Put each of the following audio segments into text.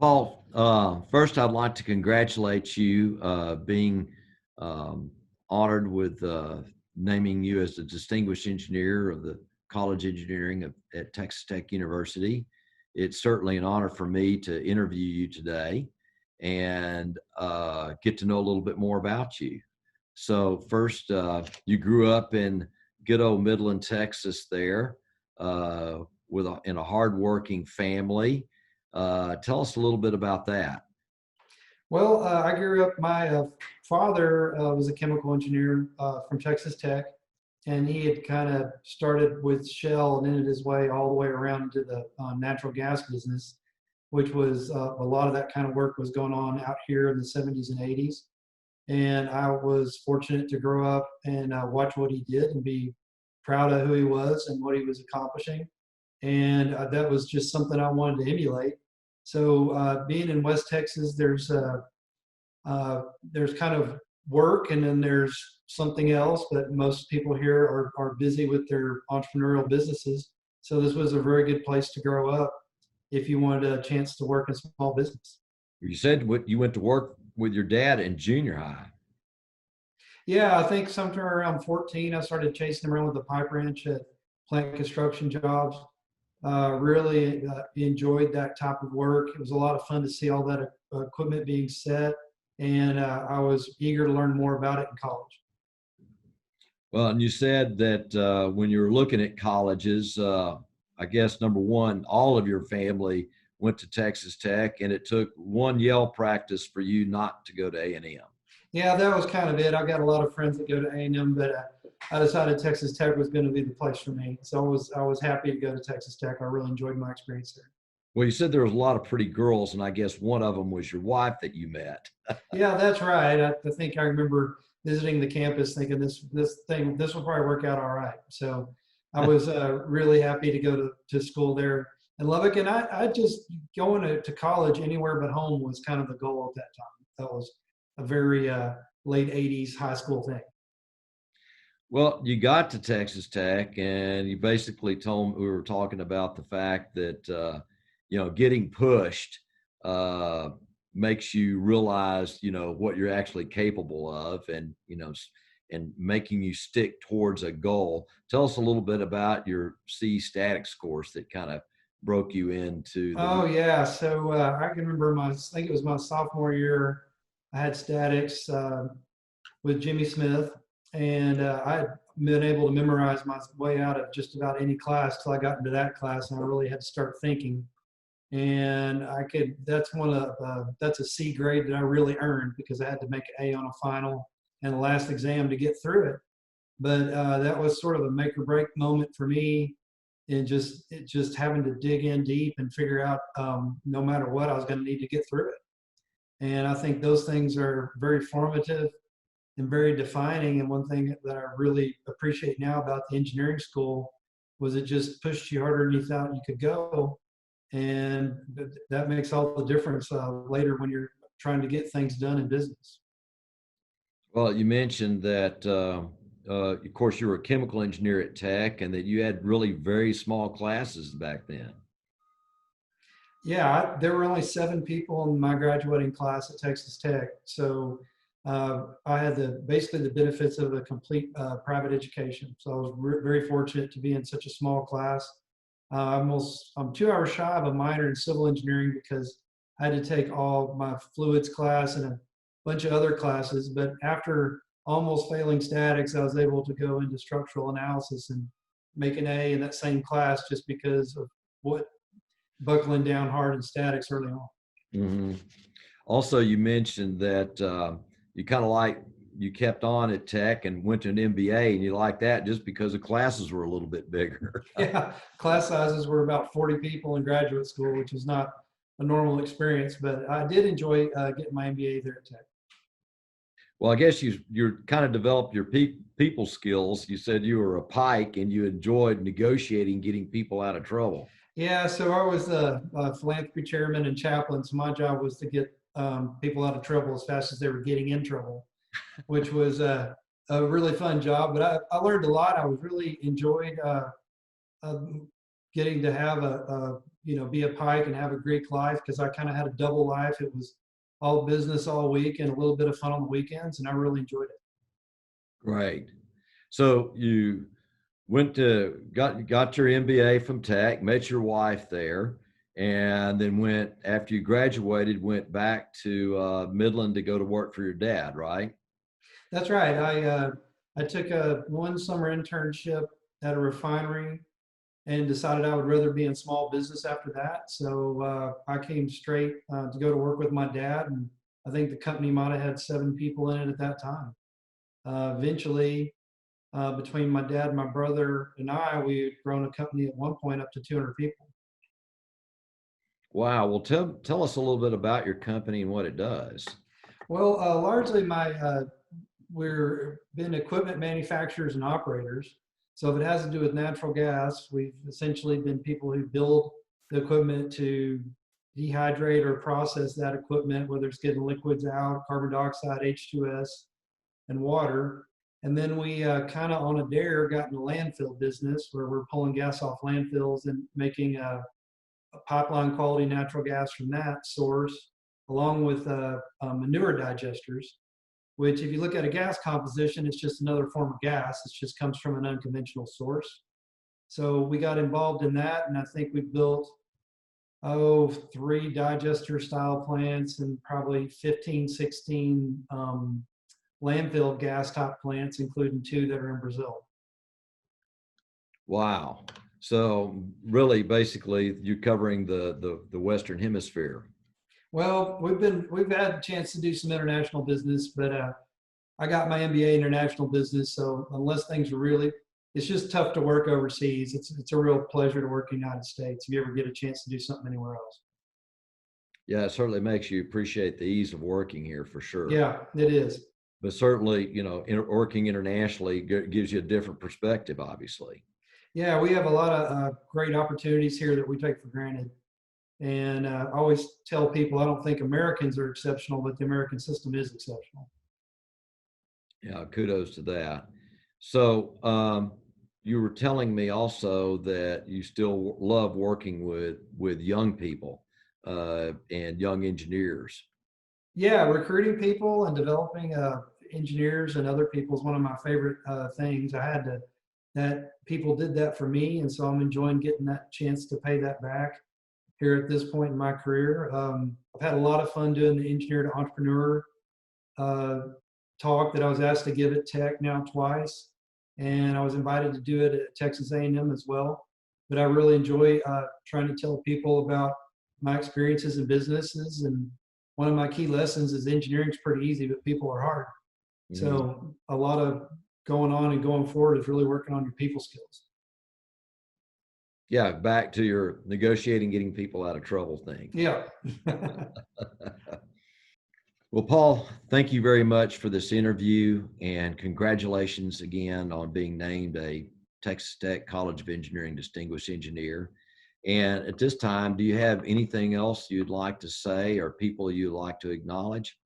Paul, first I'd like to congratulate you being um, honored with naming you as the Distinguished Engineer of the College Engineering at Texas Tech University. It's certainly an honor for me to interview you today and get to know a little bit more about you. So first, you grew up in good old Midland, Texas there in a hardworking family. Tell us a little bit about that. Well, I grew up, my father was a chemical engineer from Texas Tech, and he had kind of started with Shell and ended his way all the way around into the natural gas business, which was a lot of that kind of work was going on out here in the 70s and 80s. And I was fortunate to grow up and watch what he did and be proud of who he was and what he was accomplishing. And that was just something I wanted to emulate. So being in West Texas, there's kind of work and then there's something else, but most people here are busy with their entrepreneurial businesses. So this was a very good place to grow up if you wanted a chance to work in small business. You said you went to work with your dad in junior high. Yeah, I think sometime around 14, I started chasing him around with a pipe wrench at plant construction jobs. Really enjoyed that type of work. It was a lot of fun to see all that equipment being set, and I was eager to learn more about it in college. Well, and you said that when you were looking at colleges, I guess number one, all of your family went to Texas Tech, and it took one yell practice for you not to go to A&M. Yeah, that was kind of it. I got a lot of friends that go to A&M, but I decided Texas Tech was going to be the place for me. So I was happy to go to Texas Tech. I really enjoyed my experience there. Well, you said there was a lot of pretty girls, and I guess one of them was your wife that you met. Yeah, that's right. I think I remember visiting the campus thinking this will probably work out all right. So I was really happy to go to school there in Lubbock. And I just going to college anywhere but home was kind of the goal at that time. That was a very late 80s high school thing. Well, you got to Texas Tech, and you basically told we were talking about the fact that getting pushed uh, makes you realize what you're actually capable of, and and making you stick towards a goal. Tell us a little bit about your C statics course that kind of broke you into the. Oh yeah, so I can remember I think it was my sophomore year. I had statics with Jimmy Smith, and I had been able to memorize my way out of just about any class till I got into that class, and I really had to start thinking. And that's a C grade that I really earned because I had to make an A on a final and the last exam to get through it. But that was sort of a make or break moment for me, and just having to dig in deep and figure out no matter what I was going to need to get through it. And I think those things are very formative and very defining. And one thing that I really appreciate now about the engineering school was it just pushed you harder than you thought you could go. And that makes all the difference later when you're trying to get things done in business. Well, you mentioned that, of course, you were a chemical engineer at Tech, and that you had really very small classes back then. Yeah, there were only 7 people in my graduating class at Texas Tech. So I had basically the benefits of a complete private education. So I was very fortunate to be in such a small class. I'm 2 hours shy of a minor in civil engineering because I had to take all my fluids class and a bunch of other classes. But after almost failing statics, I was able to go into structural analysis and make an A in that same class just because of what buckling down hard in statics early on. Hmm. Also, you mentioned that you kind of you kept on at Tech and went to an MBA, and you like that just because the classes were a little bit bigger. Yeah, class sizes were about 40 people in graduate school, which is not a normal experience, but I did enjoy getting my MBA there at Tech. Well, I guess you're kind of developed your people skills. You said you were a pike and you enjoyed negotiating, getting people out of trouble. Yeah, so I was a philanthropy chairman and chaplain, so my job was to get people out of trouble as fast as they were getting in trouble, which was a really fun job. But I learned a lot. I was really enjoyed uh, getting to have be a Pike and have a Greek life, because I kind of had a double life. It was all business all week and a little bit of fun on the weekends, and I really enjoyed it. Great. So you got your MBA from Tech, met your wife there, and then went after you graduated, went back to Midland to go to work for your dad, right? That's right. I took a one summer internship at a refinery and decided I would rather be in small business after that. So I came straight to go to work with my dad, and I think the company might have had 7 people in it at that time. Eventually, between my dad, my brother, and I, we had grown a company at one point up to 200 people. Wow. Well, tell us a little bit about your company and what it does. Well, largely we're been equipment manufacturers and operators. So if it has to do with natural gas, we've essentially been people who build the equipment to dehydrate or process that equipment, whether it's getting liquids out, carbon dioxide, H2S, and water. And then we kind of on a dare got in the landfill business, where we're pulling gas off landfills and making a pipeline quality natural gas from that source, along with manure digesters, which if you look at a gas composition, it's just another form of gas. It just comes from an unconventional source. So we got involved in that, and I think we built, 3 digester style plants and probably 15, 16 landfill gas top plants, including 2 that are in Brazil. Wow. So really, basically, you're covering the Western Hemisphere. Well, we've had a chance to do some international business, but I got my MBA in international business, so unless things are really, it's just tough to work overseas. It's a real pleasure to work in the United States if you ever get a chance to do something anywhere else. Yeah, it certainly makes you appreciate the ease of working here for sure. Yeah, it is. But certainly, working internationally gives you a different perspective, obviously. Yeah, we have a lot of great opportunities here that we take for granted. And I always tell people I don't think Americans are exceptional, but the American system is exceptional. Yeah, kudos to that. So, you were telling me also that you still love working with young people and young engineers. Yeah, recruiting people and developing engineers and other people is one of my favorite things. I had to that people did that for me, and so I'm enjoying getting that chance to pay that back here at this point in my career. I've had a lot of fun doing the engineer to entrepreneur uh, talk that I was asked to give at Tech now twice, and I was invited to do it at Texas A&M as well. But I really enjoy trying to tell people about my experiences in businesses. And one of my key lessons is engineering is pretty easy, but people are hard. Mhm. So a lot of going on and going forward is really working on your people skills. Yeah, back to your negotiating, getting people out of trouble thing. Yeah. Well, Paul, thank you very much for this interview and congratulations again on being named a Texas Tech College of Engineering Distinguished Engineer. And at this time, do you have anything else you'd like to say or people you'd like to acknowledge?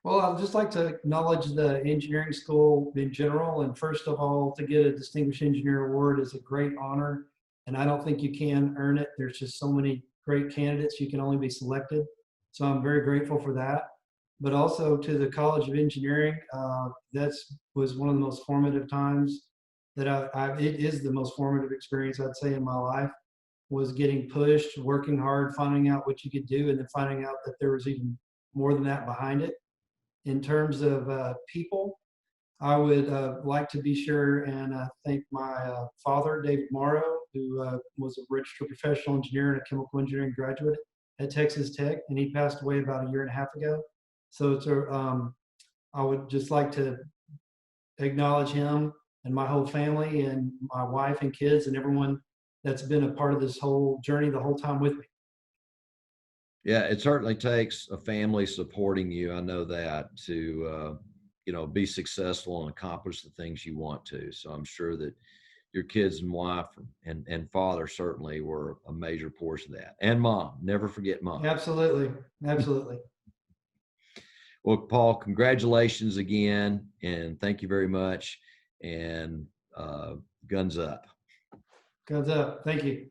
Well, I'd just like to acknowledge the engineering school in general. And first of all, to get a Distinguished Engineer Award is a great honor. And I don't think you can earn it. There's just so many great candidates, you can only be selected. So I'm very grateful for that. But also to the College of Engineering, that was one of the most formative times that it is the most formative experience I'd say in my life, was getting pushed, working hard, finding out what you could do, and then finding out that there was even more than that behind it. In terms of people, I would like to be sure and thank my father, David Morrow, who was a registered professional engineer and a chemical engineering graduate at Texas Tech, and he passed away about a year and a half ago. So I would just like to acknowledge him and my whole family and my wife and kids and everyone that's been a part of this whole journey the whole time with me. Yeah, it certainly takes a family supporting you. I know that to, be successful and accomplish the things you want to. So I'm sure that your kids and wife and father certainly were a major portion of that. And mom, never forget mom. Absolutely. Absolutely. Well, Paul, congratulations again, and thank you very much. And guns up. Guns up. Thank you.